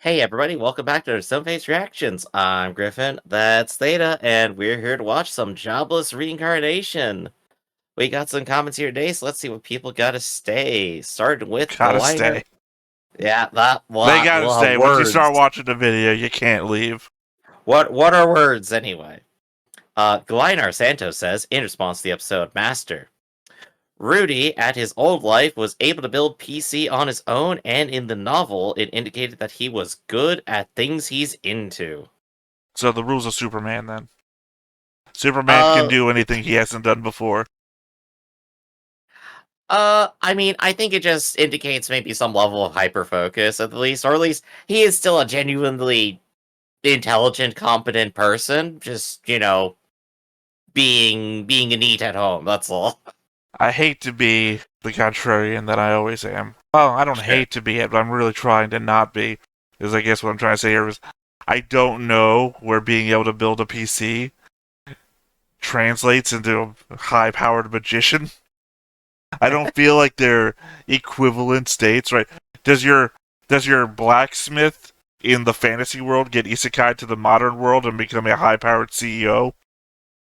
Hey everybody, welcome back to Stoneface Reactions. I'm Griffin, that's Theta, and we're here to watch some jobless reincarnation. We got some comments here today, so let's see what people gotta stay. Starting with Gotta Glider. stay. Yeah, that They lot, gotta lot of stay. Once you words. start watching the video, you can't leave. What are words anyway? Glinar Santos says, in response to the episode, Master. Rudy, at his old life, was able to build PC on his own, and in the novel, it indicated that he was good at things he's into. So the rules of Superman then. Superman can Uh, do anything he hasn't done before. I mean, I think it just indicates maybe some level of hyper focus at least, or at least he is still a genuinely intelligent, competent person. Just being a neat at home. That's all. I hate to be the contrarian that I always am. Well, I don't Sure. hate to be it, but I'm really trying to not be. Is I guess what I'm trying to say here is I don't know where being able to build a PC translates into a high-powered magician. I don't feel like they're equivalent states, right? Does your blacksmith in the fantasy world get isekai to the modern world and become a high-powered CEO?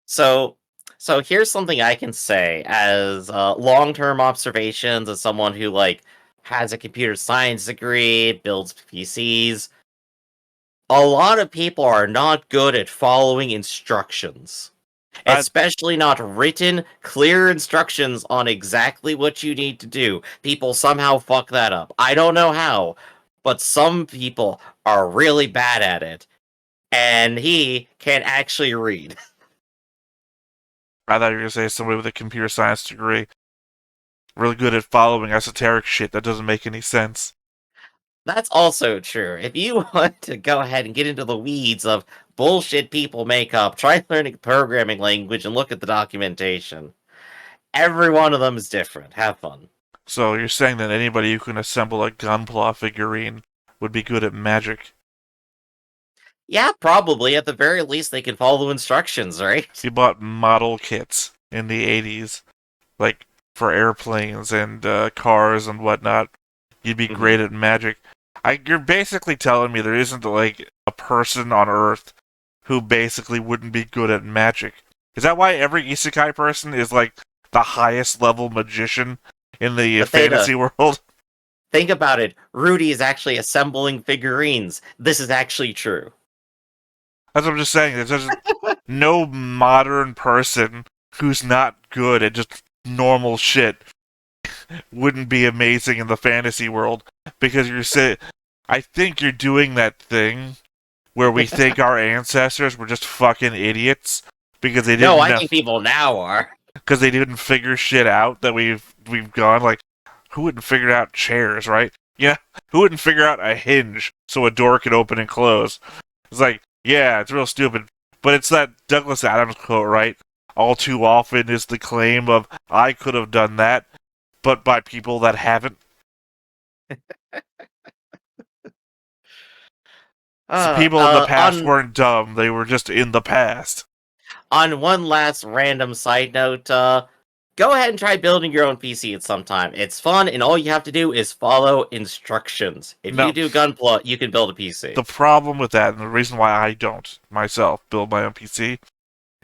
So, so here's something I can say as long-term observations as someone who has a computer science degree, builds PCs. A lot of people are not good at following instructions. I Especially not written, clear instructions on exactly what you need to do. People somehow fuck that up. I don't know how, but some people are really bad at it. And he can actually read. I thought you were gonna say somebody with a computer science degree, really good at following esoteric shit that doesn't make any sense. That's also true. If you want to go ahead and get into the weeds of bullshit people make up, try learning a programming language and look at the documentation. Every one of them is different. Have fun. So you're saying that anybody who can assemble a Gunpla figurine would be good at magic? Yeah, probably. At the very least, they can follow instructions, right? If you bought model kits in the 80s, like for airplanes and cars and whatnot, you'd be Mhm. great at magic. You're basically telling me there isn't like a person on Earth who basically wouldn't be good at magic. Is that why every isekai person is like the highest level magician in the But Theta, fantasy world? think about it. Rudy is actually assembling figurines. This is actually true. That's what I'm just saying. There's just no modern person who's not good at just normal shit wouldn't be amazing in the fantasy world because I think you're doing that thing where we think our ancestors were just fucking idiots because they No, didn't I know, think people now are. because they didn't figure shit out that we've gone like who wouldn't figure out chairs, right? Yeah, who wouldn't figure out a hinge so a door could open and close? It's like, yeah, it's real stupid, but it's that Douglas Adams quote, right? All too often is the claim of I could have done that, but by people that haven't. So Uh, people in the uh, past on weren't dumb; they were just in the past. on one last random side note, go ahead and try building your own PC at some time. It's fun, and all you have to do is follow instructions. If you No, do Gunpla, you can build a PC. the problem with that, and the reason why I don't myself build my own PC,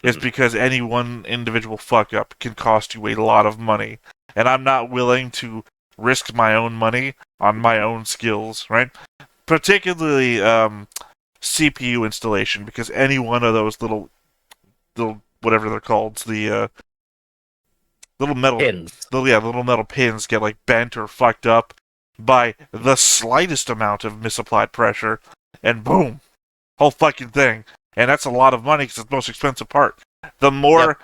is Mhm. because any one individual fuck up can cost you a lot of money, and I'm not willing to risk my own money on my own skills, right? Particularly CPU installation, because any one of those little whatever they're called, the little metal, Pins. little metal pins get like bent or fucked up by the slightest amount of misapplied pressure, and boom, whole fucking thing. And that's a lot of money because it's the most expensive part. The Yep. more,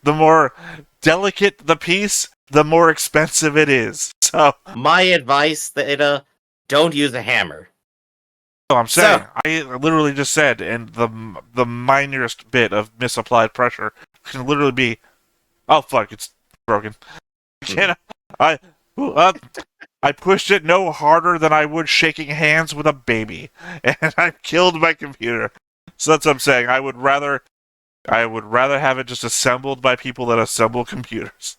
the more delicate the piece, the more expensive it is. So, My advice, Theta, don't use a hammer. I'm So, saying, I literally just said, and the minorest bit of misapplied pressure can literally be, oh fuck, it's broken. mhm. Can I? Uh, I pushed it no harder than I would shaking hands with a baby, and I killed my computer. So that's what I'm saying. I would rather have it just assembled by people that assemble computers.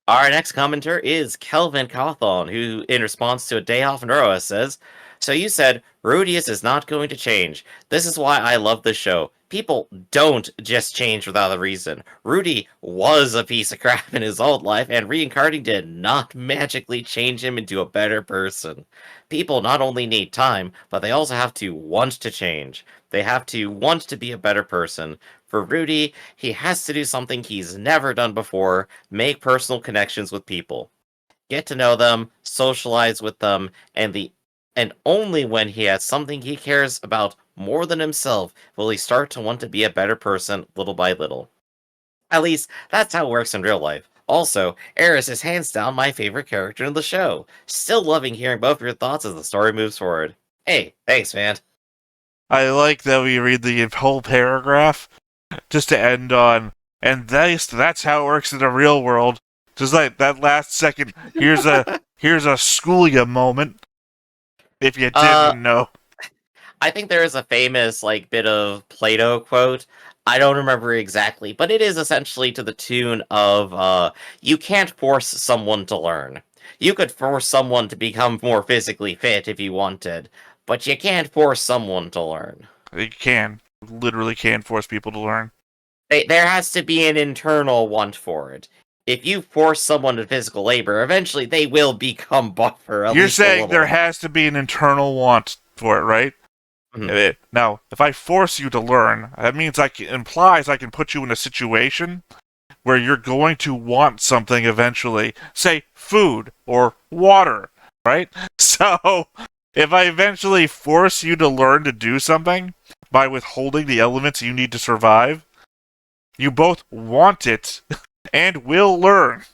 Our next commenter is Kelvin Cawthon, who, in response to a day off in Roa, says, So you said Rudeus is not going to change. This is why I love this show. People don't just change without a reason. Rudy was a piece of crap in his old life, and reincarnating did not magically change him into a better person. People not only need time, but they also have to want to change. They have to want to be a better person. For Rudy, he has to do something he's never done before, make personal connections with people, get to know them, socialize with them, and only when he has something he cares about more than himself will he start to want to be a better person little by little. At least, that's how it works in real life. Also, Eris is hands down my favorite character in the show. Still loving hearing both your thoughts as the story moves forward. Hey, thanks, man. I like that we read the whole paragraph just to end on, and that's how it works in the real world. Just like that last second, here's a schoolia moment. If you Uh, didn't know, I think there is a famous bit of Plato quote. I don't remember exactly, but it is essentially to the tune of you can't force someone to learn. You could force someone to become more physically fit if you wanted, but you can't force someone to learn. you literally can force people to learn. There has to be an internal want for it. If you force someone to physical labor, eventually they will become buffer, at You're least a saying there little. has to be an internal want for it, right? Mhm. Now, if I force you to learn, that means implies I can put you in a situation where you're going to want something eventually, say food or water, right? So, if I eventually force you to learn to do something by withholding the elements you need to survive, you both want it and will learn.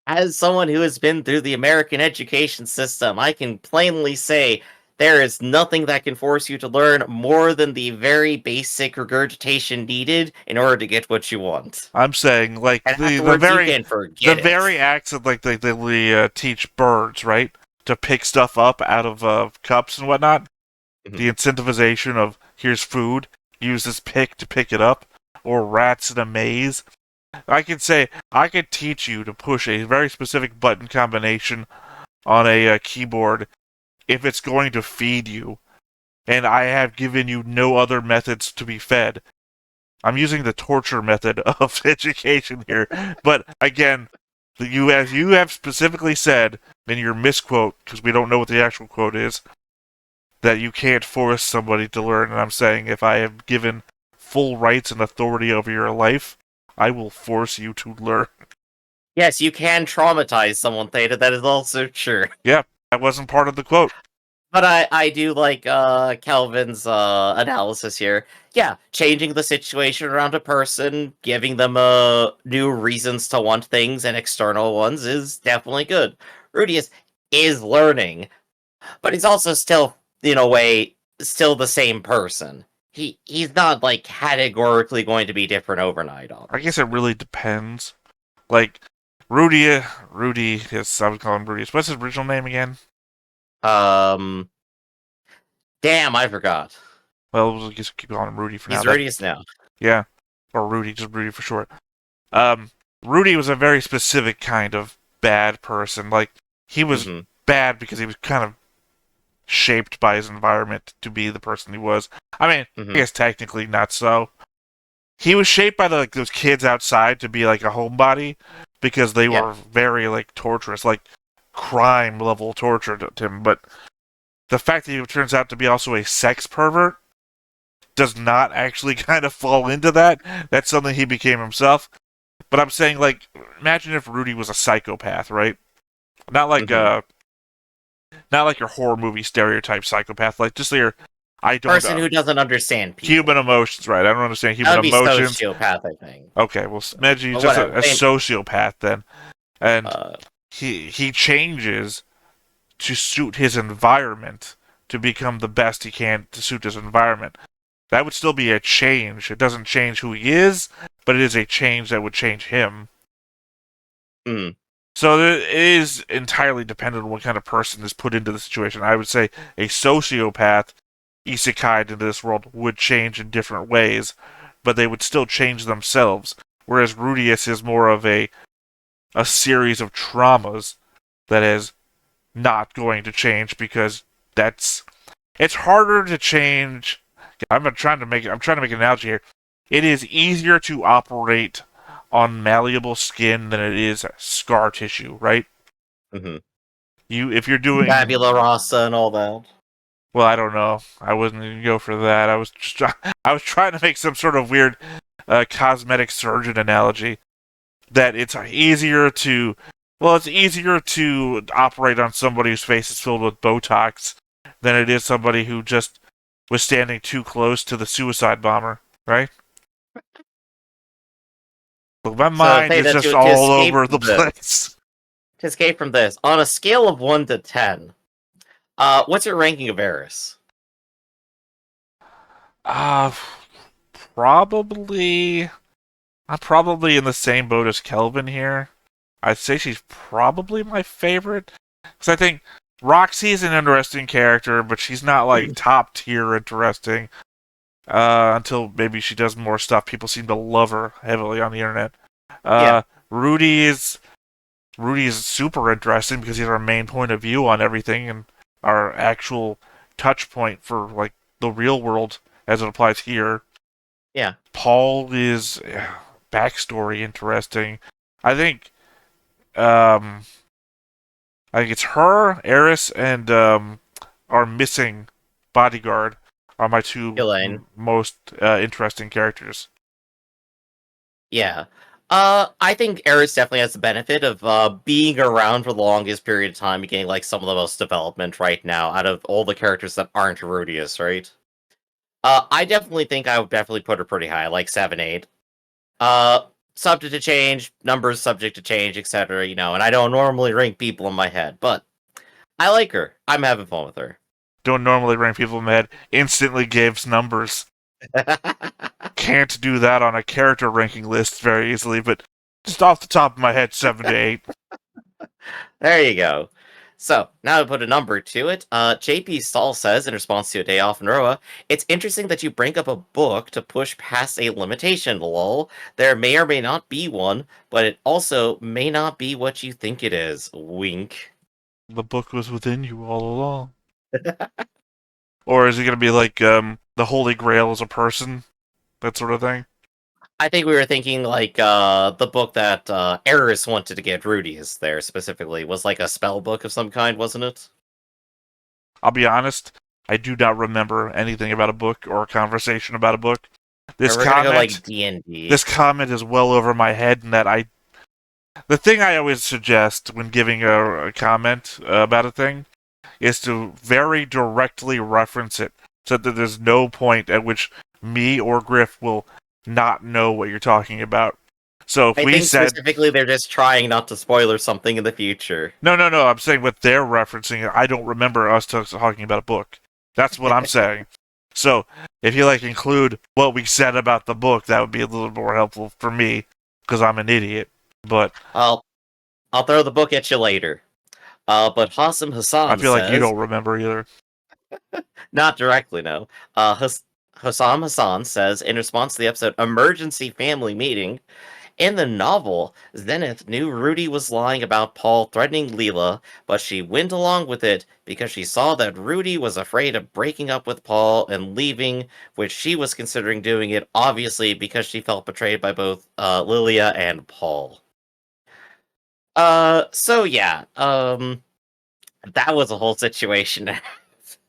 As someone who has been through the American education system, I can plainly say there is nothing that can force you to learn more than the very basic regurgitation needed in order to get what you want. I'm saying, like And the afterwards, you very can forget it. acts of they teach birds, right, to pick stuff up out of cups and whatnot. Mhm. The incentivization of here's food, use this pick to pick it up, or rats in a maze. I could say I could teach you to push a very specific button combination on a keyboard if it's going to feed you, and I have given you no other methods to be fed. I'm using the torture method of education here, but again, as you have specifically said in your misquote, because we don't know what the actual quote is, that you can't force somebody to learn. And I'm saying if I have given full rights and authority over your life, I will force you to learn. Yes, you can traumatize someone, Theta, that is also true. Yeah, that wasn't part of the quote. But I do like Calvin's analysis here. Yeah, changing the situation around a person, giving them new reasons to want things and external ones is definitely good. Rudius is learning, but he's also still, in a way, still the same person. He's not categorically going to be different overnight, I guess obviously. it really depends. Like Rudy, yes, I would call him Rudy. What's his original name again? Um, damn, I forgot. Well, we'll just keep calling him Rudy for now. He's Rudius now. Yeah, or Rudy, just Rudy for short. Um, Rudy was a very specific kind of bad person. Like he was Hmm. bad because he was kind of shaped by his environment to be the person he was. I mean, I Hmm. guess technically not so. He was shaped by those kids outside to be like a homebody because they Yeah. were very torturous, like crime level torture to him. But the fact that he turns out to be also a sex pervert does not actually kind of fall into that. That's something he became himself. But I'm saying, imagine if Rudy was a psychopath, right? Not like Hmm. not like your horror movie stereotype psychopath, like just your I don't Person who doesn't understand human people. emotions, right? I don't understand That human would be emotions. sociopath, I think. Okay, well, imagine he's But just whatever. a sociopath then, and Uh, he changes to suit his environment to become the best he can to suit his environment. That would still be a change. It doesn't change who he is, but it is a change that would change him. mm, So it is entirely dependent on what kind of person is put into the situation. I would say a sociopath isekai into this world would change in different ways, but they would still change themselves. Whereas Rudius is more of a series of traumas that is not going to change because it's harder to change. I'm trying to make an analogy here. It is easier to operate on malleable skin than it is scar tissue, right? Mm-hmm. If you're doing, Fabula Rasa and all that. well, I don't know. I wasn't going to go for that. I was trying to make some sort of weird cosmetic surgeon analogy that it's easier to operate on somebody whose face is filled with Botox than it is somebody who just was standing too close to the suicide bomber, right? But my So mind say is that just to all escape over the from this, place. on a scale of 1 to 10, what's your ranking of Eris? Uh, probably. I'm probably in the same boat as Kelvin here. I'd say she's probably my favorite. Because I think Roxy is an interesting character, but she's not like top tier interesting. Until maybe she does more stuff. People seem to love her heavily on the internet. Yeah. Rudy is super interesting because he's our main point of view on everything and our actual touch point for like the real world as it applies here. Yeah. Paul is backstory interesting. I think um I think it's her, Eris, and our missing bodyguard are my two Elaine. most interesting characters. Yeah. I think Eris definitely has the benefit of being around for the longest period of time, getting like some of the most development right now out of all the characters that aren't rudeus, right? I definitely think I would definitely put her pretty high, like 7, 8. Uh, Subject to change, numbers subject to change, etc. And I don't normally rank people in my head, but I like her. I'm having fun with her. Don't normally rank people in my head. Instantly gives numbers. Can't do that on a character ranking list very easily, but just off the top of my head, 7 to 8. There you go. So, now to put a number to it, JP Stahl says, in response to a day off in Roa, it's interesting that you bring up a book to push past a limitation, lol. There may or may not be one, but it also may not be what you think it is. Wink. The book was within you all along. Or is it going to be like the Holy Grail is a person? That sort of thing? I think we were thinking like the book that Eris wanted to get Rudy's there specifically was like a spell book of some kind, wasn't it? I'll be honest, I do not remember anything about a book or a conversation about a book. This We're gonna go like comment, D&D. this comment is well over my head, and the thing I always suggest when giving a comment about a thing is to very directly reference it, so that there's no point at which me or Griff will not know what you're talking about. So if I we think said specifically they're just trying not to spoiler something in the future. no, I'm saying what they're referencing, I don't remember us talking about a book. That's what I'm saying. So if you like include what we said about the book, that would be a little more helpful for me because I'm an idiot. But I'll throw the book at you later. But Hassam I Hassan feel like you says, don't remember either. not directly, no. Hassam Hassan says, in response to the episode Emergency Family Meeting, in the novel, Zenith knew Rudy was lying about Paul threatening Leela, but she went along with it because she saw that Rudy was afraid of breaking up with Paul and leaving, which she was considering doing it, obviously, because she felt betrayed by both Lilia and Paul. So yeah, that was a whole situation.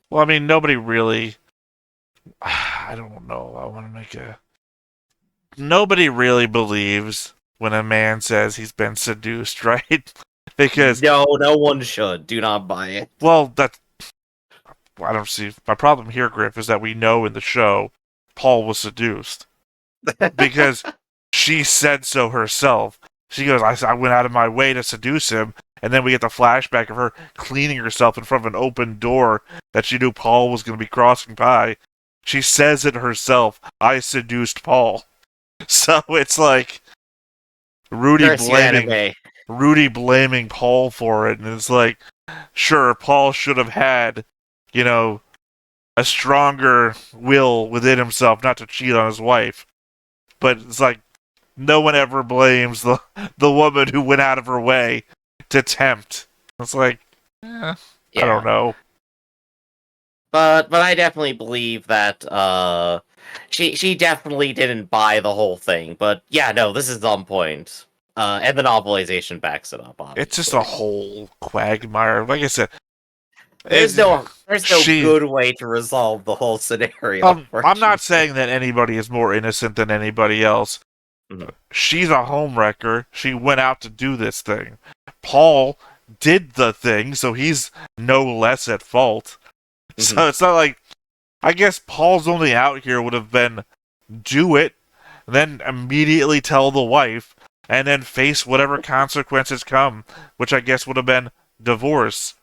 Well, I mean, nobody really. I don't know. I want to make a. Nobody really believes when a man says he's been seduced, right? Because, No, no one should. Do not buy it. well, that I don't see. My problem here, Griff, is that we know in the show Paul was seduced because she said so herself. She goes, I went out of my way to seduce him. And then we get the flashback of her cleaning herself in front of an open door that she knew Paul was going to be crossing by. She says it herself, I seduced Paul. So it's like Rudy Curse your blaming anime. Rudy blaming Paul for it, and it's like, sure, Paul should have had, you know, a stronger will within himself not to cheat on his wife. But it's like no one ever blames the woman who went out of her way to tempt. It's like, I Yeah. don't know. but I definitely believe that she definitely didn't buy the whole thing. But yeah, no, this is on point. And the novelization backs it up, It's just a obviously. whole quagmire. Like I said, There's it's, no she. good way to resolve the whole scenario, I'm not unfortunately. saying that anybody is more innocent than anybody else. Mhm, She's a homewrecker. She went out to do this thing. Paul did the thing, so he's no less at fault. mhm. So it's not like, I guess Paul's only out here would have been do it, then immediately tell the wife, and then face whatever consequences come, which I guess would have been divorce,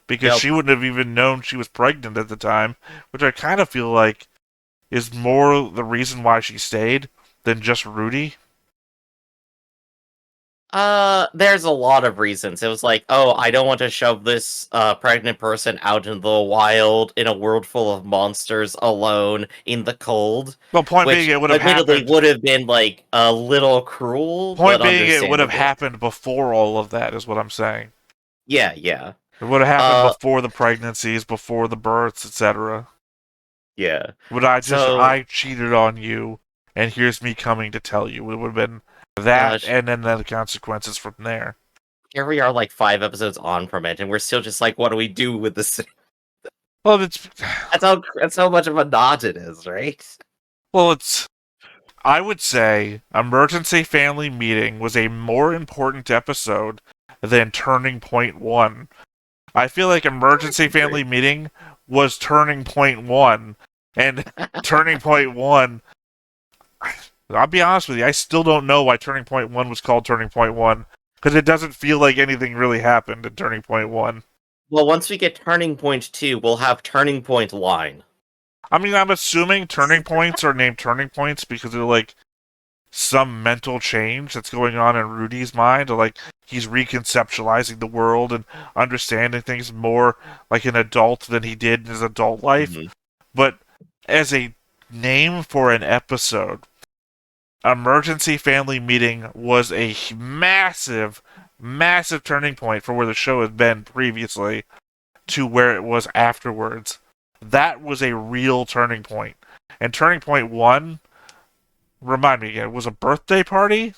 because Yep. she wouldn't have even known she was pregnant at the time, which I kind of feel like is more the reason why she stayed than just Rudy. There's a lot of reasons. It was like, oh, I don't want to shove this pregnant person out into the wild in a world full of monsters alone in the cold, Well, point being, which it would have admittedly happened. would have been like a little cruel, Point but being, it would have understandable. happened before all of that, is what I'm saying. Yeah, yeah. It would have happened Uh, before the pregnancies, before the births, etc. yeah. Would So, I cheated on you, and here's me coming to tell you. It would have been that, gosh, and then the consequences from there. here we are like 5 episodes on from it, and we're still just like, what do we do with this? Well, it's That's how much of a nod it is, right? well, it's. I would say Emergency Family Meeting was a more important episode than Turning Point One. I feel like Emergency I agree. Family Meeting was Turning Point One, and Turning Point One. I'll be honest with you, I still don't know why Turning Point One was called Turning Point One because it doesn't feel like anything really happened in Turning Point One. Well, once we get Turning Point 2, we'll have Turning Point Line. I mean, I'm assuming turning points are named turning points because they're like some mental change that's going on in Rudy's mind, or like he's reconceptualizing the world and understanding things more like an adult than he did in his adult life. Mhm. But as a name for an episode, Emergency Family Meeting was a massive, massive turning point for where the show had been previously to where it was afterwards. That was a real turning point. And turning point one, remind me again, was a birthday party?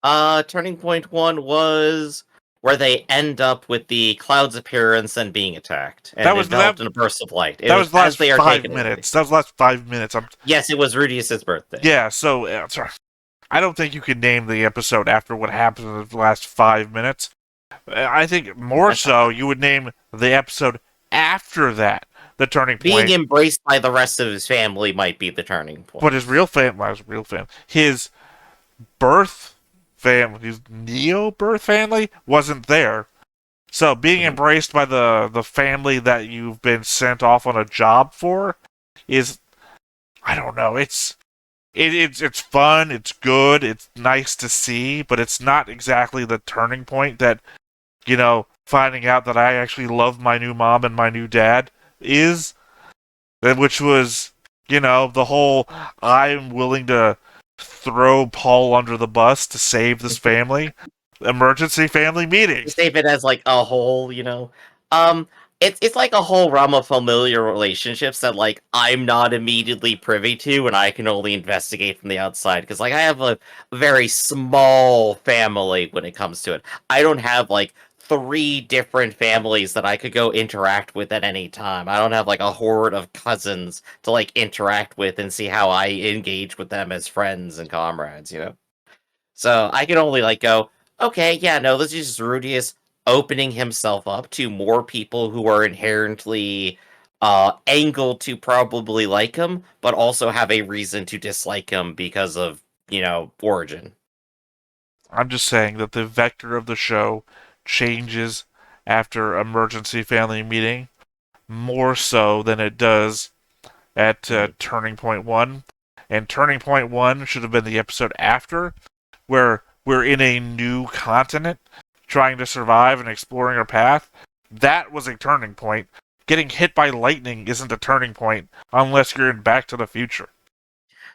Turning Point 1 was where they end up with the cloud's appearance and being attacked, That and was enveloped in a burst of light. It that was was the as last they are five taken away. minutes. That was the last 5 minutes. Yes, it was Rudeus's birthday. Yeah. So sorry. I don't think you can name the episode after what happened in the last 5 minutes. I think more so you would name the episode after that the turning Being point. embraced by the rest of his family might be the turning But point. his real family, well, his real family, his birth family, his neo birth family wasn't there. So being Mhm. embraced by the family that you've been sent off on a job for is, I don't know, it's fun, it's good, it's nice to see, but it's not exactly the turning point that, finding out that I actually love my new mom and my new dad is, which was, the whole I'm willing to throw Paul under the bus to save this family. Emergency family meeting. Save it as like a whole, Um, it's like a whole realm of familiar relationships that like I'm not immediately privy to, and I can only investigate from the outside because like I have a very small family when it comes to it. I don't have like three different families that I could go interact with at any time. I don't have like a horde of cousins to like interact with and see how I engage with them as friends and comrades. So I can only like go, okay, yeah, no, this is just Rudius opening himself up to more people who are inherently angled to probably like him, but also have a reason to dislike him because of, origin. I'm just saying that the vector of the show changes after emergency family meeting more so than it does at Mhm. Turning Point 1. And Turning Point 1 should have been the episode after, where we're in a new continent trying to survive and exploring our path. That was a turning point. Getting hit by lightning isn't a turning point unless you're in Back to the Future.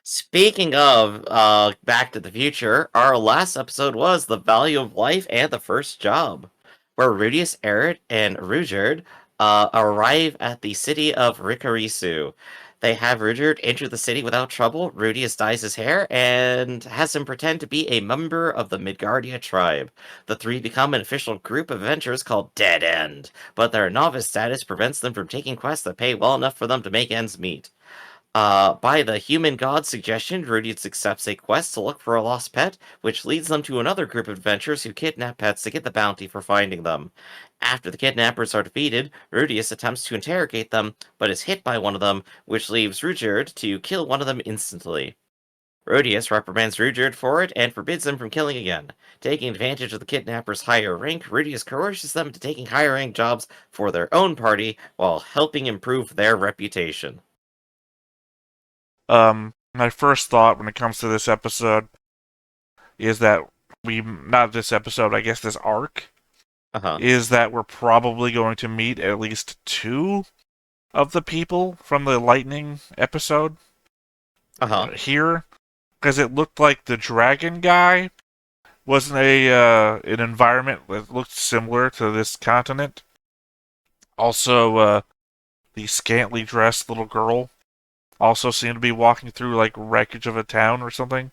Speaking of Back to the Future, our last episode was The Value of Life and the First Job, where Rudius, Eret, and Rugerd arrive at the city of Rikarisu. They have Rudyard enter the city without trouble. Rudeus dyes his hair and has him pretend to be a member of the Midgardia tribe. The three become an official group of adventurers called Dead End, but their novice status prevents them from taking quests that pay well enough for them to make ends meet. By the human god's suggestion, Rudeus accepts a quest to look for a lost pet, which leads them to another group of adventurers who kidnap pets to get the bounty for finding them. After the kidnappers are defeated, Rudeus attempts to interrogate them, but is hit by one of them, which leaves Rudyard to kill one of them instantly. Rudeus reprimands Rudyard for it and forbids him from killing again. Taking advantage of the kidnappers' higher rank, Rudeus coerces them into taking higher rank jobs for their own party while helping improve their reputation. My first thought when it comes to this episode is that not this episode, I guess this arc, is that we're probably going to meet at least two of the people from the lightning episode here, because it looked like the dragon guy was in an environment that looked similar to this continent. Also, the scantily dressed little girl also seemed to be walking through like wreckage of a town or something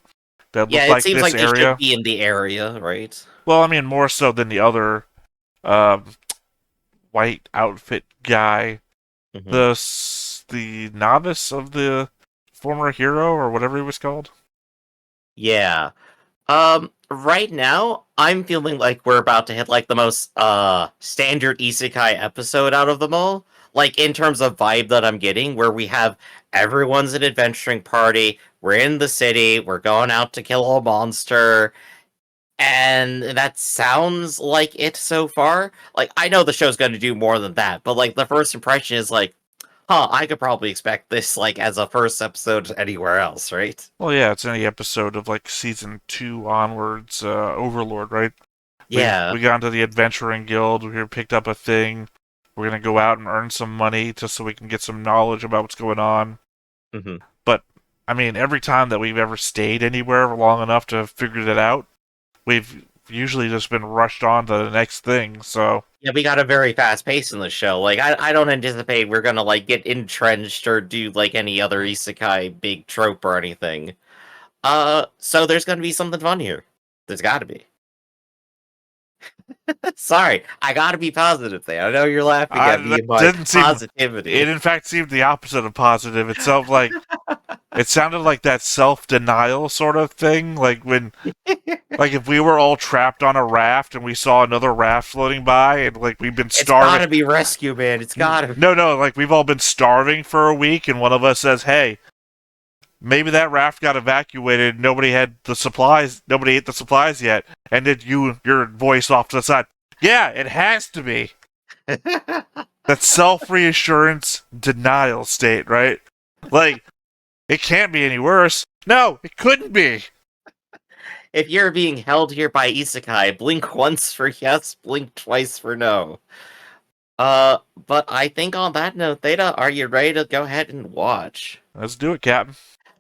that looked like seems this like they area. should be in the area, right? Well, I mean, more so than the other white outfit guy, the novice of the former hero or whatever he was called. Yeah. Right now, I'm feeling like we're about to hit like the most standard isekai episode out of them all. Like in terms of vibe that I'm getting, where we have everyone's an adventuring party, we're in the city, we're going out to kill a monster, and that sounds like it so far. Like I know the show's gonna do more than that, but like the first impression is like, I could probably expect this like as a first episode anywhere else, right? Well, yeah, it's any episode of like season 2 onwards, Overlord, right? Yeah. We got into the adventuring guild. We picked up a thing. We're gonna go out and earn some money just so we can get some knowledge about what's going on. But I mean, every time that we've ever stayed anywhere long enough to figure that out, we've usually just been rushed on to the next thing. So yeah, we got a very fast pace in the show. Like I don't anticipate we're gonna like get entrenched or do like any other isekai big trope or anything. So there's gonna be something fun here. There's gotta be. Sorry, I gotta be positive there. I know you're laughing at me and my positivity. It in fact seemed the opposite of positive. It sounded like it sounded like that self-denial sort of thing, like when like if we were all trapped on a raft and we saw another raft floating by and like we've been starving. It's gotta be rescue, man. It's gotta be. No, like we've all been starving for a week and one of us says, "Hey, maybe that raft got evacuated. Nobody had the supplies. Nobody ate the supplies yet." And then your voice off to the side. Yeah, it has to be. That self-reassurance denial state, right? Like, it can't be any worse. No, it couldn't be. If you're being held here by isekai, blink once for yes, blink twice for no. But I think on that note, Theta, are you ready to go ahead and watch? Let's do it, Captain.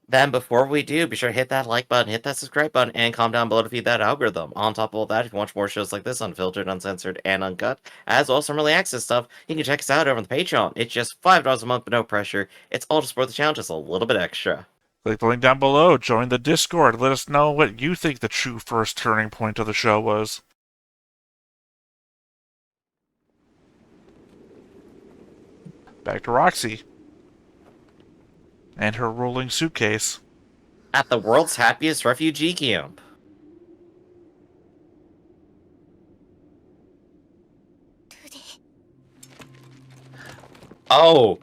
Then before we do, be sure to hit that like button, hit that subscribe button, and comment down below to feed that algorithm. On top of all that, if you watch more shows like this, unfiltered, uncensored, and uncut, as well as some early access stuff, you can check us out over on the Patreon. It's just $5 a month, but no pressure. It's all to support the channel, just a little bit extra. Click the link down below, join the Discord, let us know what you think the true first turning point of the show was. Back to Roxy. And her rolling suitcase. At the world's happiest refugee camp. Oh!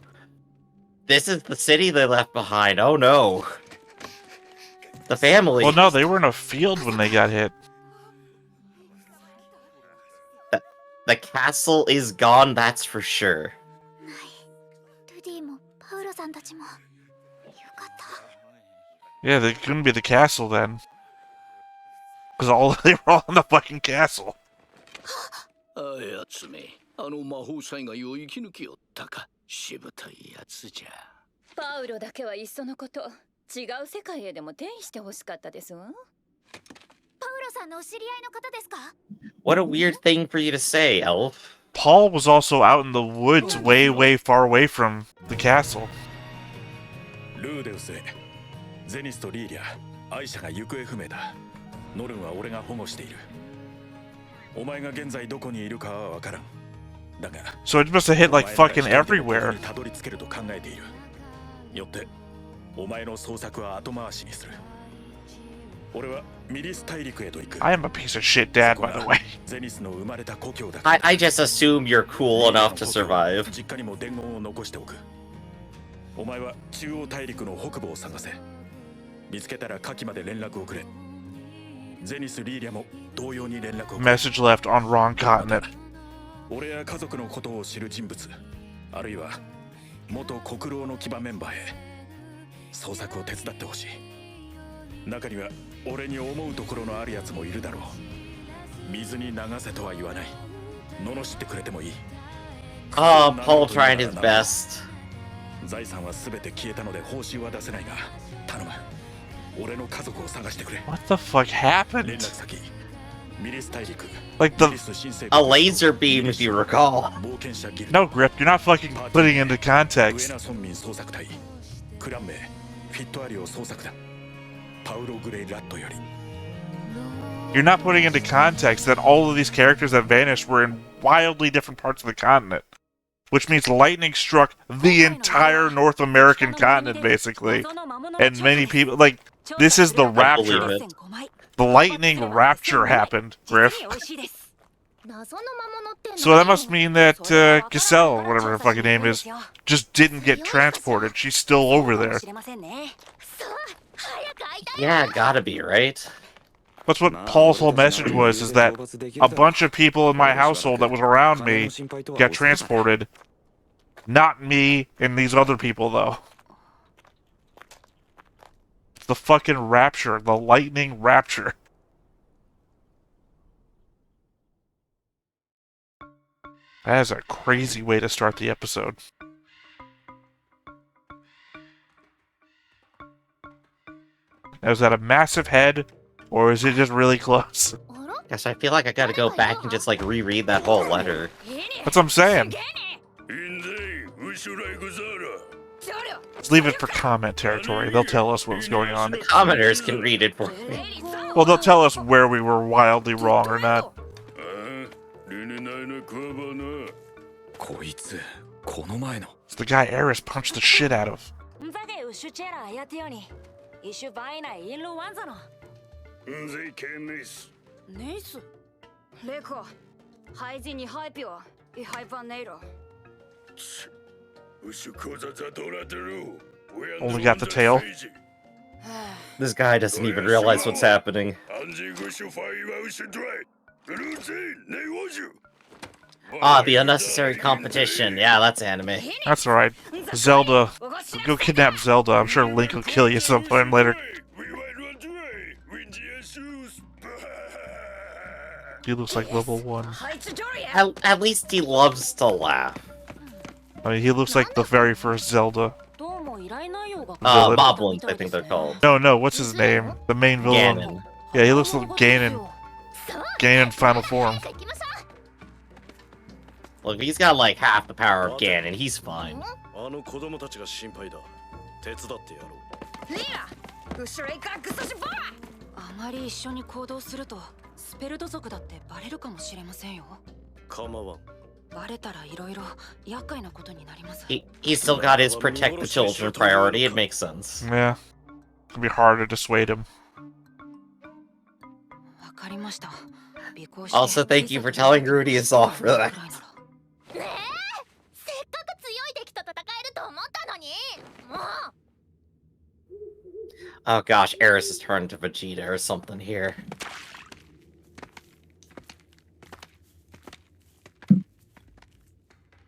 This is the city they left behind. Oh no. The family. Well, no, they were in a field when they got hit. The castle is gone, that's for sure. Yeah, they couldn't be the castle then. Because they were all in the fucking castle. What a weird thing for you to say, Elf. Paul was also out in the woods, way, way far away from the castle. ルーデウスへゼニスとリーリャアイシャが行方不明だ。ノルンは俺が保護している。お前が現在どこにいるかは分からん。だが So it must have hit like fucking everywhere. たどり着けると考えている。よってお前の捜索は後回しにする。俺はミリス大陸へと行く。 I am a piece of shit dad, by the way. ゼニスの生まれた故郷だ。I just assume you're cool enough to survive. 実家にも伝言を残しておく。お前は中央大陸の北部を探せ。見つけたら下記まで連絡をくれ。ゼニス・リーリャも同様に連絡をくれ。 Message left on wrong continent. 俺や家族のことを知る人物、あるいは元国老の騎馬メンバーへ捜索を手伝ってほしい。中には俺に思うところのあるやつもいるだろう。水に流せとは言わない。罵ってくれてもいい。 Oh, Paul trying his best. 財産は全て消えたので報酬は出せないが、頼む。俺の家族を探してくれ。 What the fuck 連絡 happened? 先、ミリス大陸。 Like ミ the... リス新生 A laser beam, if you recall. 冒険者ギル No, Grip, you're not fucking putting into 上 context. 名村民捜索隊クラン名フィットアリを捜索だ。パウロ・グレイラットより。 You're not putting into context that all of these characters that vanished were in wildly different parts of the continent. Which means lightning struck the entire North American continent, basically. And many people, like, this is the rapture. it. The lightning rapture happened, Griff. So that must mean that Giselle, whatever her fucking name is, just didn't get transported. She's still over there. Yeah, gotta be, right? That's what Paul's whole message was, is that a bunch of people in my household that was around me got transported. Not me and these other people, though. It's the fucking rapture. The lightning rapture. That is a crazy way to start the episode. Now, is that a massive head, or is it just really close? Guess I feel like I gotta go back and just like reread that whole letter. That's what I'm saying. Let's leave it for comment territory. They'll tell us what was going on. Commenters can read it for me. Well, they'll tell us where we were wildly wrong or not. こいつこの前の It's the guy Eris punched the shit out of. 俺 Only got the tail. This guy doesn't even realize what's happening. Ah, the unnecessary competition. Yeah, that's anime. That's alright. Zelda. Go kidnap Zelda. I'm sure Link will kill you sometime later. He looks like level 1. At least he loves to laugh. I mean, he looks like the very first Zelda. Villain. Moblins, I think they're called. No, what's his name? The main villain. Ganon. Yeah, he looks like Ganon. Ganon final form. Look, he's got like half the power of Ganon. He's fine. あの子供たちが心配だ。手伝ってやろう。リーラ、後ろへ行くクソシボー。あまり一緒に行動するとスペルト族だってバレるかもしれませんよ。構わん。バレたらいろいろ厄介なことになります。He's still got his protect the children priority. It makes sense. Yeah. It'll be hard to dissuade him. わかりました。 Also, thank you for telling Rudy is off for that. Oh gosh, Eris has turned to Vegeta or something here.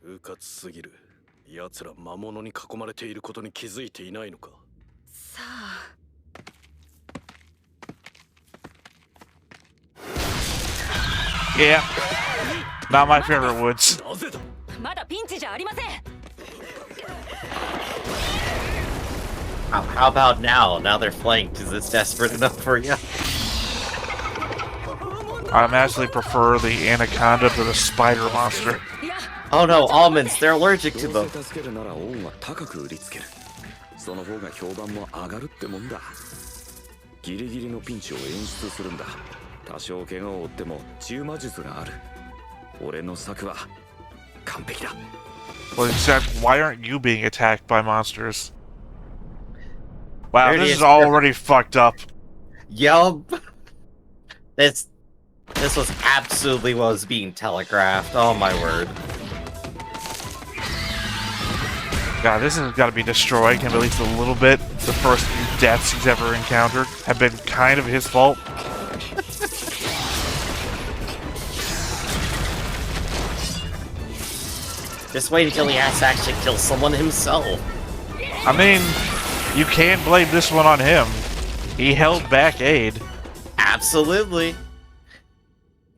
うかつすぎる。奴ら魔物に囲まれていることに気づいていないのか。さあ。 Yeah. Not my favorite woods. なぜだ。まだピンチじゃありません。 How about now? Now they're flanked. Is this desperate enough for you? I actually prefer the anaconda to the spider monster. Oh no, almonds, they're allergic to どう them. せ助けるなら恩は高く売りつける。その方が評判も上がるってもんだ。ギリギリのピンチを演出するんだ。多少怪我を負っても治癒魔術がある。俺の策は完璧だ。 Well, except why aren't you being attacked by monsters? Wow, There it this is. is already fucked up. Yup. This was absolutely what was being telegraphed. Oh my word. God, this has got to be destroying him at least a little bit. The first few deaths he's ever encountered have been kind of his fault. Just wait until he has to actually kill someone himself. I mean, you can't blame this one on him. He held back aid. Absolutely.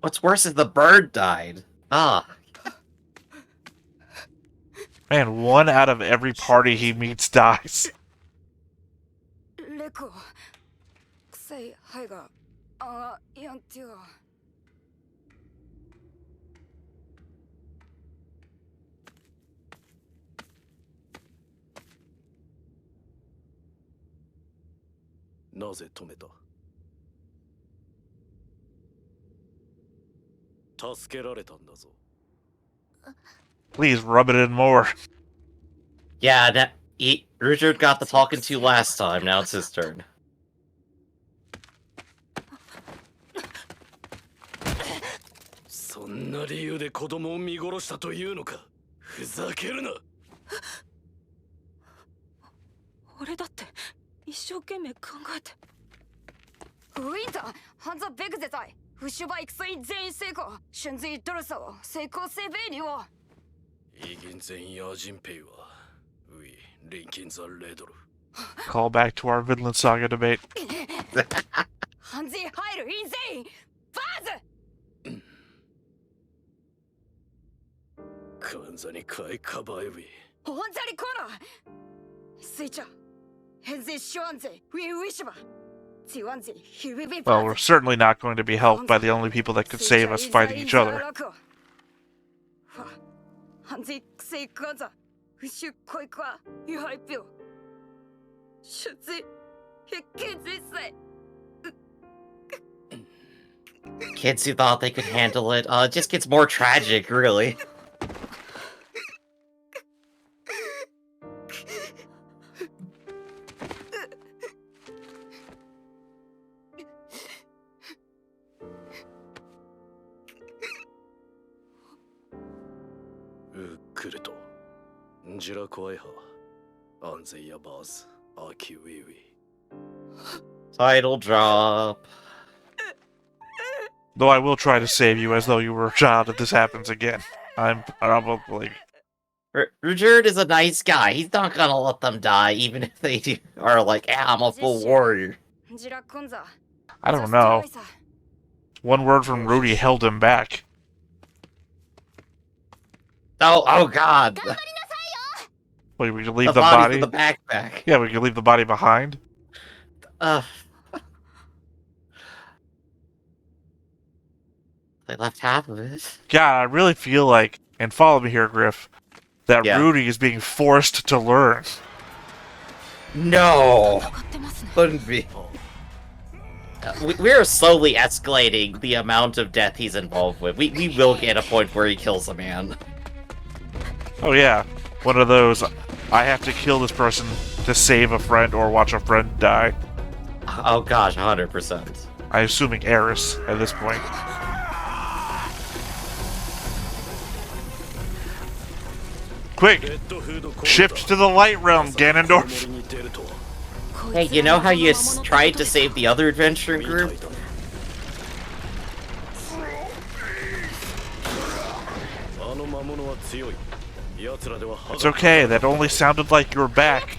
What's worse is the bird died. Ah. Man, 1 out of every party he meets dies. レコ臭い肺がやんてよ。なぜ止めた？助けられたんだぞ。 Please rub it in more. Yeah, Richard got the talking to last time, now it's his turn. そんな理由で子供を見殺したというのか。ふざけるな。俺だって一生懸命考えて。ウィンター、汉字ベグゼ在。不失败戦全員成功。瞬時ドルサを成功せべにを。イギンゼンヤジンペイは、ウィリンキンザレドル。 Call back to our Vinland Saga debate. 漢字入るインゼイン。バーズ。カンザにかいかばえウィ。本当にこら。スイちゃん。変然シュワンゼウィウィシュバ。Well, we're certainly not going to be helped by the only people that could save us fighting each other. Kids who thought they could handle it, it just gets more tragic, really. Title drop. Though I will try to save you as though you were a child if this happens again. I'm probably... Richard is a nice guy. He's not gonna let them die, even if they are like, I'm a full warrior. I don't know. One word from Rudy held him back. Oh god. Wait, we can leave the the body? The backpack. Yeah, we can leave the body behind. They left half of it. God, I really feel like, and follow me here, Griff, that Rudy is being forced to learn. No! Couldn't be. We are slowly escalating the amount of death he's involved with. We will get a point where he kills a man. Oh yeah, one of those, I have to kill this person to save a friend or watch a friend die. Oh gosh, 100%. I'm assuming Eris at this point. Quick! Shift to the light realm, Ganondorf! Hey, you know how you tried to save the other adventuring group? It's okay, that only sounded like you were back.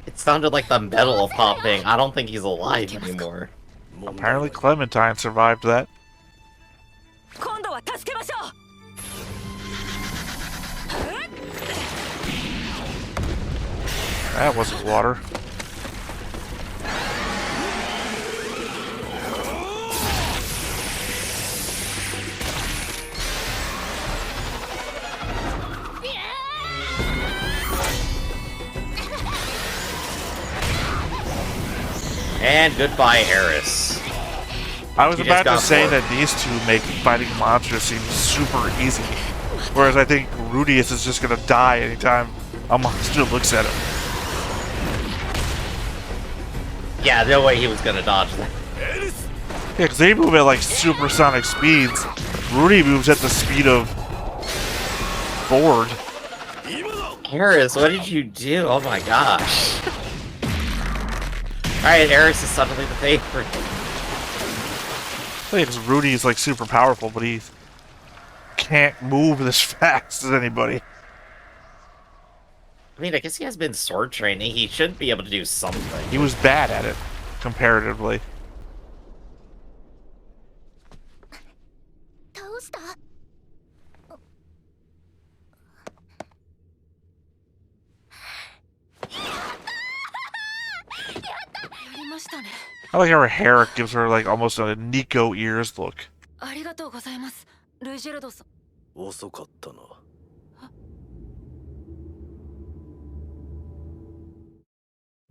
It sounded like the metal popping. I don't think he's alive anymore. Apparently Clementine survived that. That wasn't water. And goodbye, Eris. I was You about just to got say bored. that these two make fighting monsters seem super easy. Whereas I think Rudeus is just gonna die anytime a monster looks at him. Yeah, no way he was gonna dodge that. Yeah, because they move at like supersonic speeds. Rudy moves at the speed of Ford. Eris, what did you do? Oh my gosh. Alright, Eris is suddenly the favorite. I think it's Rudy's like super powerful, but he can't move as fast as anybody. I mean, I guess he has been sword training. He should be able to do something. He was bad at it, comparatively. どうした？やりましたね。 I like how her hair gives her like almost a Nico ears look. ありがとうございます、ルジェルドさん。遅かったな。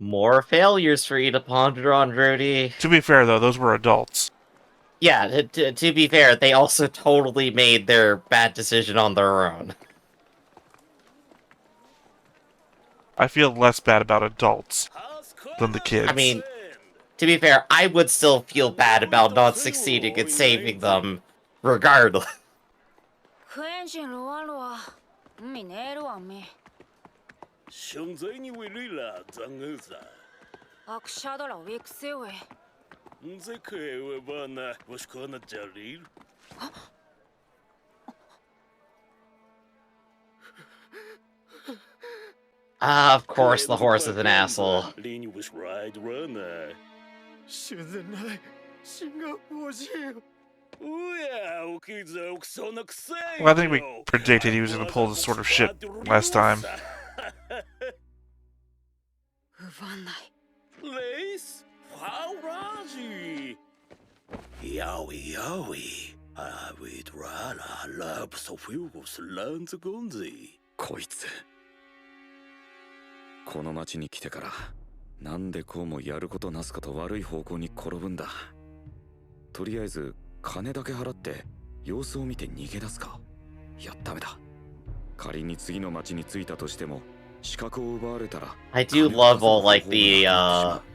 More failures for you to ponder on, Rudy. To be fair, though, those were adults. Yeah, to be fair, they also totally made their bad decision on their own. I feel less bad about adults than the kids. I mean, to be fair, I would still feel bad about not succeeding in saving them, regardless. クエンシンロワンロワ海ねえるわみ。現在に為你啦，真係咋？ アクシャドラウィクセウェ。 唔知佢會唔會呢？我是可能家裡。 Ah, of course, the horse is an asshole. 你你was right runner。現在ない，死が欲しい。おや、おきざくそなくせ。 Well, I think we predicted he was going to pull this sort of shit last time. 奪わない。 Lees, how razi? Yowie, yowie. I would rather love so few lands gonzi. こいつ。この町に来てから、なんでこうもやることなすこと悪い方向に転ぶんだ。とりあえず金だけ払って様子を見て逃げ出すか。いや、ダメだ。仮に次の町に着いたとしても。 I do love all like the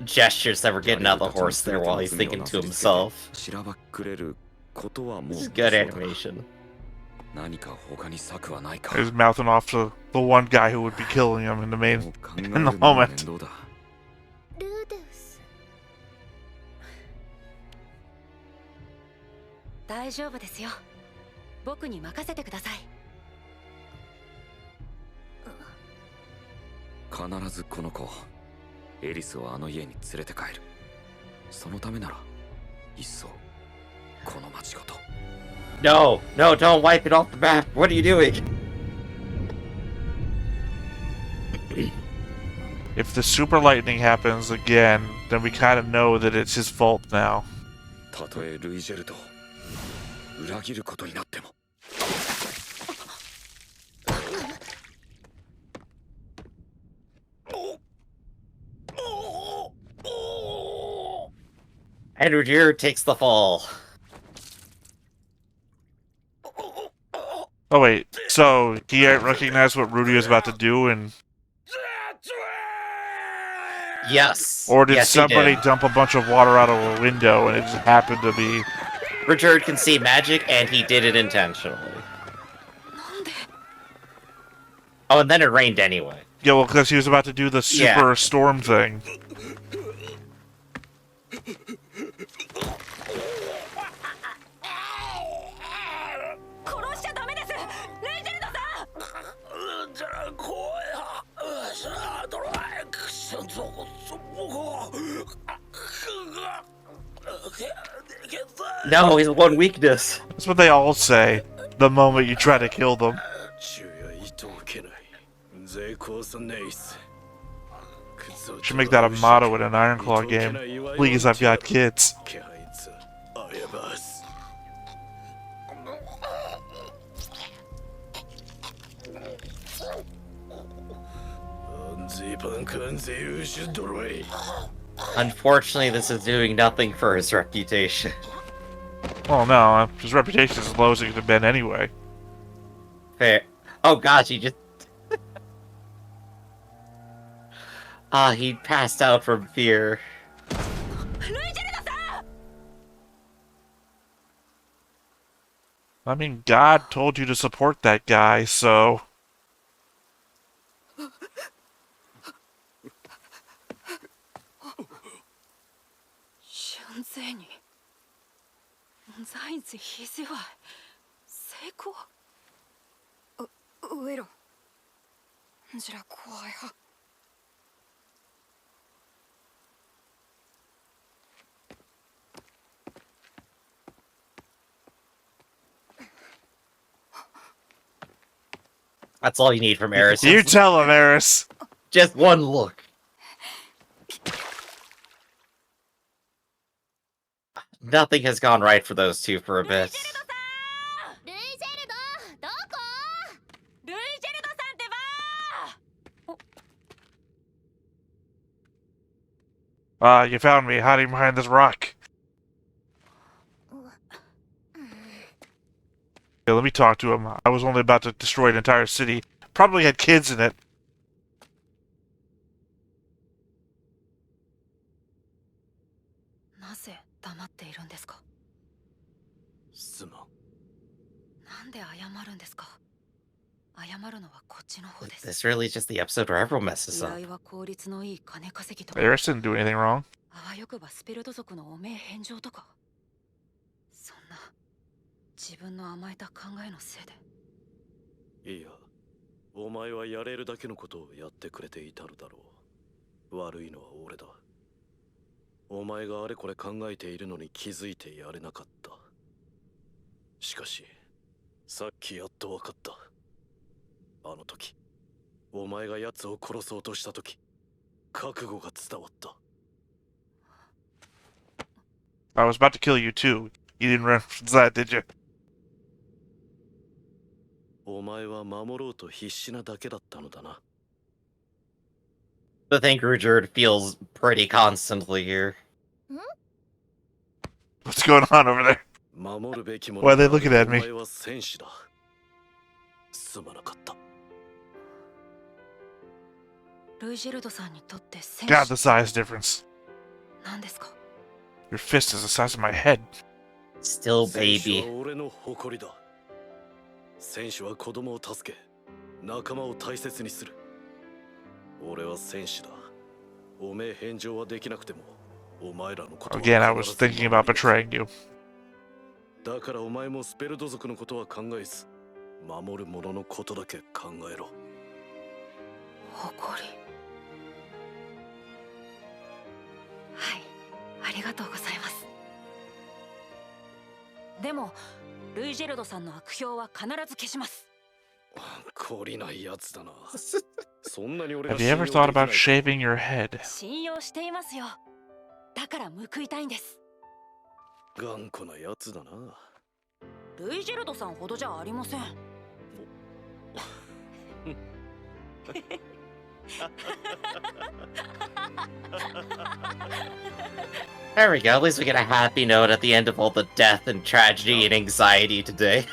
gestures that were getting out of the horse there while he's thinking to himself. This is good animation. He's mouthing off to the one guy who would be killing him in the moment. ルデウス。大丈夫ですよ。僕に任せてください。 必ずこの子エリスをあの家に連れて帰るそのためならいっそこの町ごと No, no, don't wipe it off the map. What are you doing? If the super lightning happens again, then we kind of know that it's his fault now. たとえルイジェルと裏切ることになっても And Rudir takes the fall. Oh wait, so he recognized what Rudy was about to do, and Yes. or did yes, somebody dump a bunch of water out of a window, and it just happened to be? Rudir can see magic, and he did it intentionally. Oh, and then it rained anyway. Yeah, well, because he was about to do the super storm thing. No, he's one weakness. That's what they all say the moment you try to kill them. Should make that a motto in an Ironclaw game. Please, I've got kids. Unfortunately, this is doing nothing for his reputation. Well, no, his reputation is as low as it could have been anyway. Fair. Oh gosh, he just... he passed out from fear. I mean, God told you to support that guy, so... 純粋に在日非は成功ウエロじら怖いは That's all you need from Eris. You tell him, Eris! Just one look. Nothing has gone right for those two for a bit. You found me hiding behind this rock. Yeah, let me talk to him. I was only about to destroy an entire city. Probably had kids in it. なぜ黙っているんですかすまん。なんで謝るんですか謝るのはこっちの方です This really is just the episode where everyone messes 依 up. 頼は効率のいい金稼ぎとか Eris didn't do anything wrong. あわよくばスペルト族の汚名返上とかそんな自分の甘えた考えのせいでいや、お前はやれるだけのことをやってくれていたのだろう。悪いのは俺だ。お前があれこれ考えているのに気づいてやれなかった。しかし、さっきやっと分かった。あの時、お前が奴を殺そうとした時、覚悟が伝わった。I was about to kill you too. You didn't reference that, did you? お前は守ろうと必死なだけだったのだな。The Thinker feels pretty constantly here. What's going on over there? 守るべきも Why の are they looking at お me? 前は戦士だ。すまなかった。ルイジェルドさんにとって戦 God, 士 the size difference. なんですか Your fist is the size of my head. Still 戦士 baby. は俺の誇りだ。戦士は子供を助け、仲間を大切にする。俺は戦士だ。おめえ返上はできなくても、お前らのことは Again, I was thinking about betraying you. だからお前もスペルド族のことは考えず、守る者のことだけ考えろ。誇りはいありがとうございますでもルイジェルドさんの悪評は必ず消します懲りないやつだな。そんなに俺が Have you ever thought about shaving your head? 信用していますよだから報いたいんです頑固なやつだな。ルイジェルドさんほどじゃありません There we go. At least we get a happy note at the end of all the death and tragedy and anxiety today.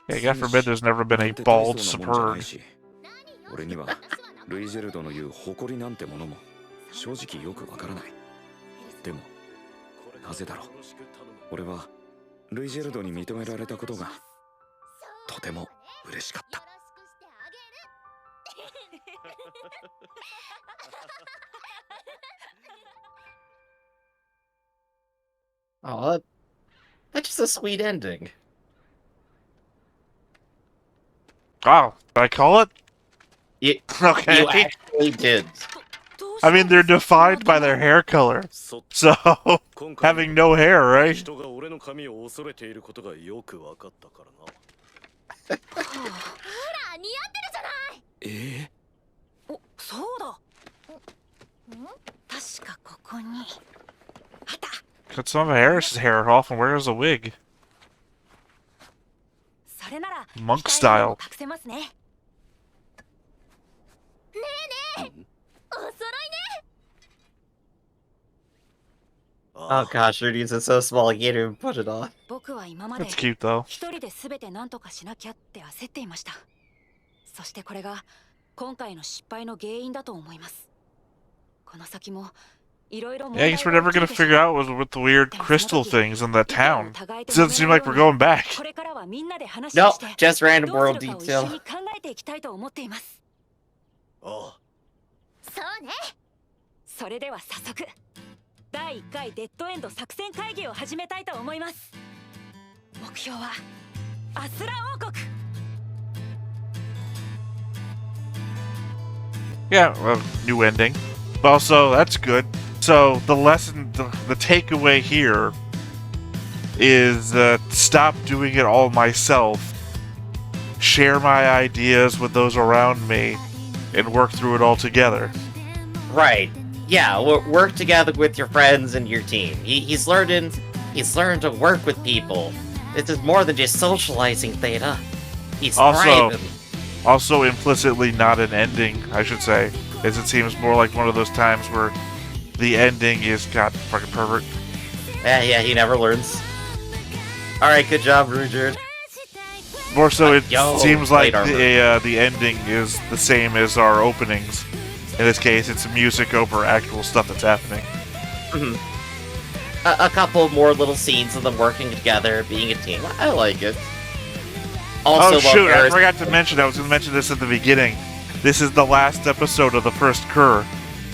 Yeah, God forbid there's never been a bald superb. 俺にはルイジェルドの言う誇りなんてものも正直よくわからない。でもなぜだろう。俺はルイジェルドに認められたことがとても嬉しかった。Oh, that's just a sweet ending. Wow, did I call it? You Okay. actually did. I mean, they're defined by their hair color. So, having no hair, right? 人が俺の髪を恐れていることがよく分かったからな。ほら似合ってるじゃないおそうだ確かここにあった Cut some of Harris's hair off and wears a wig. Monk style. 隠せますね。ねえねえ、お揃いね。 Oh gosh, Rudy's is so small, I can't even put it on. 僕は今まで That's cute though. 一人で全て何とかしなきゃって焦っていました。そしてこれが今回の失敗の原因だと思います。この先もいろいろ問 Yeah, I 題 guess は we're never 起き gonna るでしょう。 figure out with the weird crystal things in that town. It doesn't seem like we're going back. これからはみんなで話を No, して just random どうす world るかを一緒 detail. に考えていきたいと思っています。そうね。それでは早速第1回デッドエンド作戦会議を始めたいと思います。目標はアスラ王国。 Yeah, well, new ending. But also, that's good. So, the lesson, the takeaway here is stop doing it all myself. Share my ideas with those around me and work through it all together. Right. Yeah, work together with your friends and your team. He's learned to work with people. This is more than just socializing, Theta. He's thriving. Also implicitly not an ending, I should say, as it seems more like one of those times where the ending is god fucking perfect. Yeah, he never learns. Alright, good job, Rudyard. More so, it Yo, seems like plate armor. the ending is the same as our openings. In this case, it's music over actual stuff that's happening. Mhm. A couple more little scenes of them working together, being a team. I like it. Also, Oh shoot, I Eris- forgot to mention, I was going to mention this at the beginning. This is the last episode of the first core.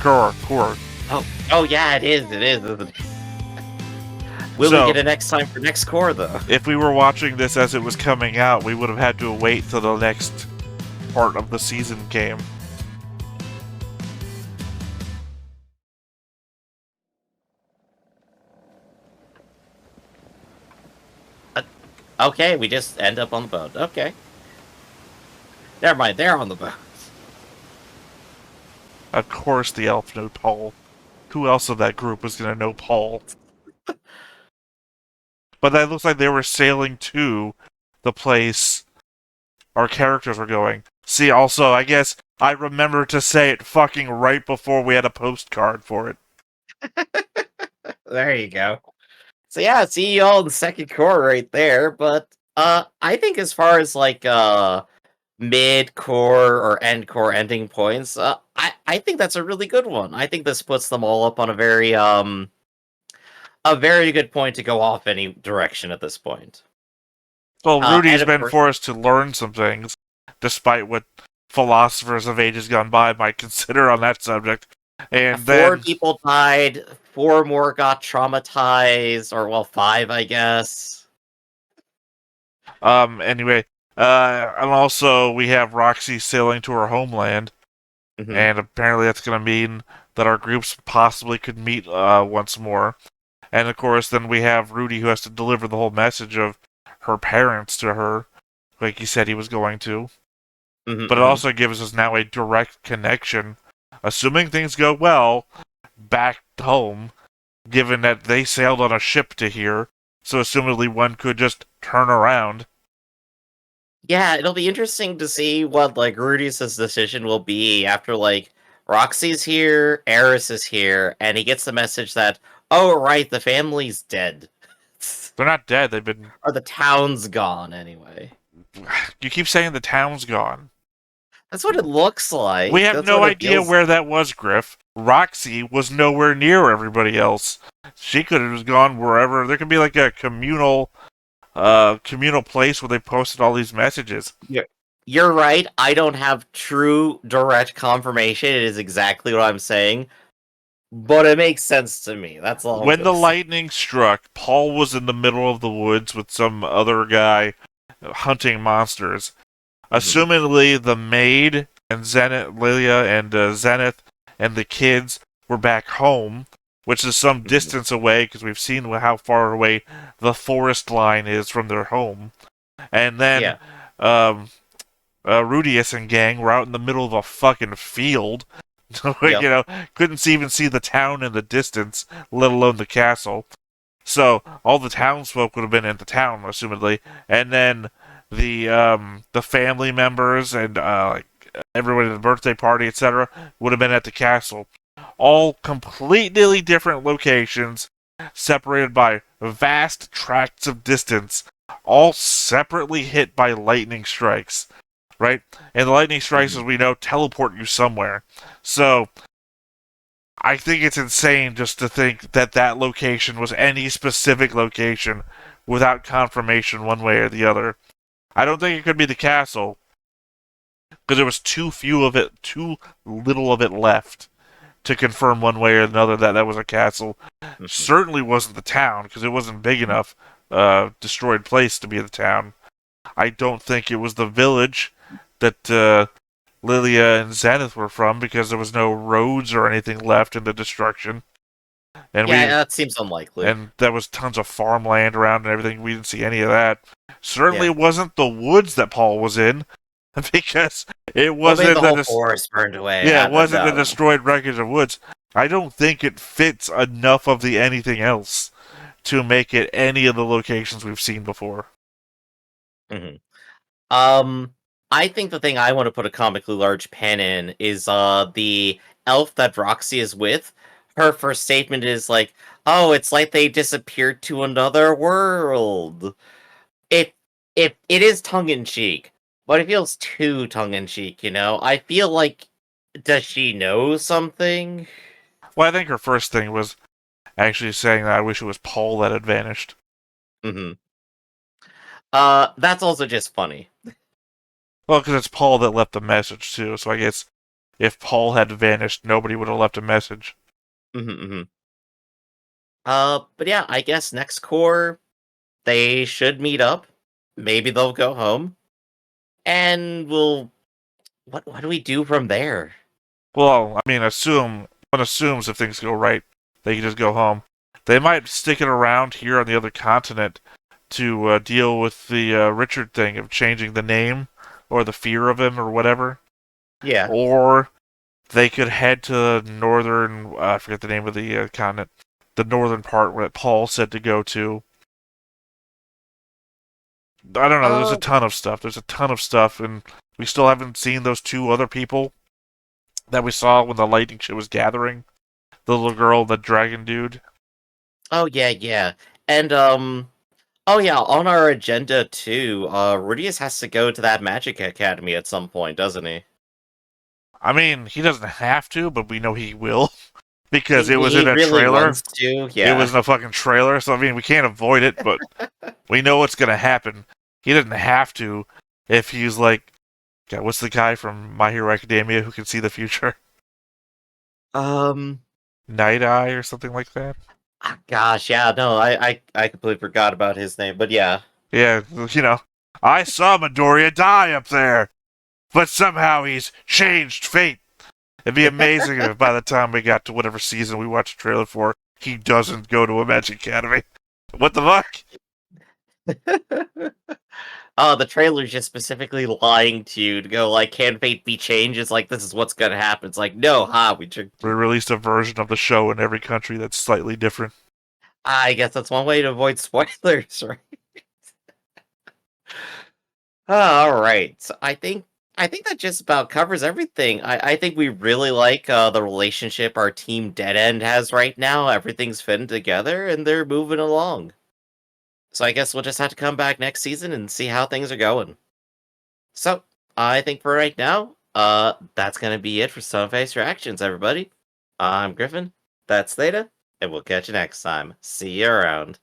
Oh yeah, it is, isn't it? Will So- we get it next time for next core, though? If we were watching this as it was coming out, we would have had to wait till the next part of the season came. Okay, we just end up on the boat. Okay. Never mind, they're on the boat. Of course the elf knew Paul. Who else of that group was going to know Paul? But that looks like they were sailing to the place our characters were going. See, also, I guess I remember to say it fucking right before we had a postcard for it. There you go. So yeah, see you all in the second core right there, but I think as far as like mid core or end core ending points, I think that's a really good one. I think this puts them all up on a very good point to go off any direction at this point. Well, Rudy's and of been course- forced to learn some things, despite what philosophers of ages gone by might consider on that subject. And 4 then, people died, 4 more got traumatized, or well, 5, I guess. anyway, and also we have Roxy sailing to her homeland, Mhm. and apparently that's going to mean that our groups possibly could meet once more. And of course, then we have Rudy who has to deliver the whole message of her parents to her, like he said he was going to. Mhm, But it mhm. also gives us now a direct connection, assuming things go well, back home, given that they sailed on a ship to here, so assumedly one could just turn around. Yeah, it'll be interesting to see what like Rudy's decision will be after like Roxy's here, Eris is here, and he gets the message that, oh right, the family's dead. They're not dead, they've been... Or the town's gone anyway. You keep saying the town's gone. That's what it looks like. We have That's no what it idea feels- where that was, Griff. Roxy was nowhere near everybody else. She could have gone wherever. There could be like a communal place where they posted all these messages. You're right. I don't have true direct confirmation. It is exactly what I'm saying. But it makes sense to me. That's all. I'm When the gonna say. lightning struck, Paul was in the middle of the woods with some other guy hunting monsters. Assumedly, the maid and Zenith, Lilia and Zenith and the kids were back home, which is some distance away because we've seen how far away the forest line is from their home. And then Rudeus and gang were out in the middle of a fucking field. Yep. You know, couldn't even see the town in the distance, let alone the castle. So all the townsfolk would have been in the town, assumedly. And then the family members and like everybody at the birthday party, etc., would have been at the castle. All completely different locations, separated by vast tracts of distance, all separately hit by lightning strikes, right? And the lightning strikes, as we know, teleport you somewhere. So I think it's insane just to think that that location was any specific location without confirmation one way or the other. I don't think it could be the castle, because there was too little of it left to confirm one way or another that that was a castle. Certainly wasn't the town, because it wasn't big enough, destroyed place to be the town. I don't think it was the village that Lilia and Zenith were from, because there was no roads or anything left in the destruction. And yeah, that seems unlikely. And there was tons of farmland around and everything. We didn't see any of that. Certainly it wasn't the woods that Paul was in, because it wasn't the whole forest burned away. Yeah, it wasn't the destroyed wreckage of woods. I don't think it fits enough of the anything else to make it any of the locations we've seen before. I think the thing I want to put a comically large pen in is the elf that Roxy is with. Her first statement is like, "Oh, it's like they disappeared to another world." It is tongue in cheek, but it feels too tongue in cheek. You know, I feel like, does she know something? Well, I think her first thing was actually saying that I wish it was Paul that had vanished. That's also just funny. Well, because it's Paul that left the message too. So I guess if Paul had vanished, nobody would have left a message. But yeah, I guess next core, they should meet up. Maybe they'll go home, and we'll. What do we do from there? Well, I mean, one assumes if things go right, they can just go home. They might stick it around here on the other continent to deal with the Richard thing of changing the name or the fear of him or whatever. Yeah. Or they could head to northern. I forget the name of the continent. The northern part where Paul said to go to. I don't know. There's a ton of stuff. And we still haven't seen those two other people that we saw when the lightning shit was gathering. The little girl, the dragon dude. Oh, yeah. And, oh, yeah, on our agenda, too, Rudeus has to go to that magic academy at some point, doesn't he? I mean, he doesn't have to, but we know he will. Because it was in a really trailer. Wants to, yeah. It was in a fucking trailer, so I mean, we can't avoid it, but we know what's gonna happen. He doesn't have to if he's like, God, what's the guy from My Hero Academia who can see the future? Night Eye or something like that? Gosh, yeah, no, I completely forgot about his name, but yeah. Yeah, you know, I saw Midoriya die up there, but somehow he's changed fate. It'd be amazing if by the time we got to whatever season we watched the trailer for, he doesn't go to a Magic Academy. What the fuck? The trailer's just specifically lying to you to go like, can fate be changed? It's like, this is what's gonna happen. It's like, no, we released a version of the show in every country that's slightly different. I guess that's one way to avoid spoilers, right? Alright, so I think that just about covers everything. I think we really like the relationship our team Dead End has right now. Everything's fitting together, and they're moving along. So I guess we'll just have to come back next season and see how things are going. So, I think for right now, that's going to be it for Stoneface Reactions, everybody. I'm Griffin, that's Theta, and we'll catch you next time. See you around.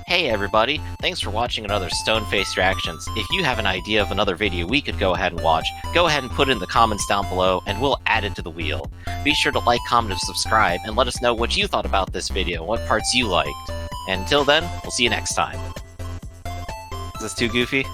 Hey everybody, thanks for watching another Stoneface Reactions. If you have an idea of another video we could go ahead and watch, go ahead and put it in the comments down below and we'll add it to the wheel. Be sure to like, comment, and subscribe, and let us know what you thought about this video and what parts you liked. And until then, we'll see you next time. Is this too goofy?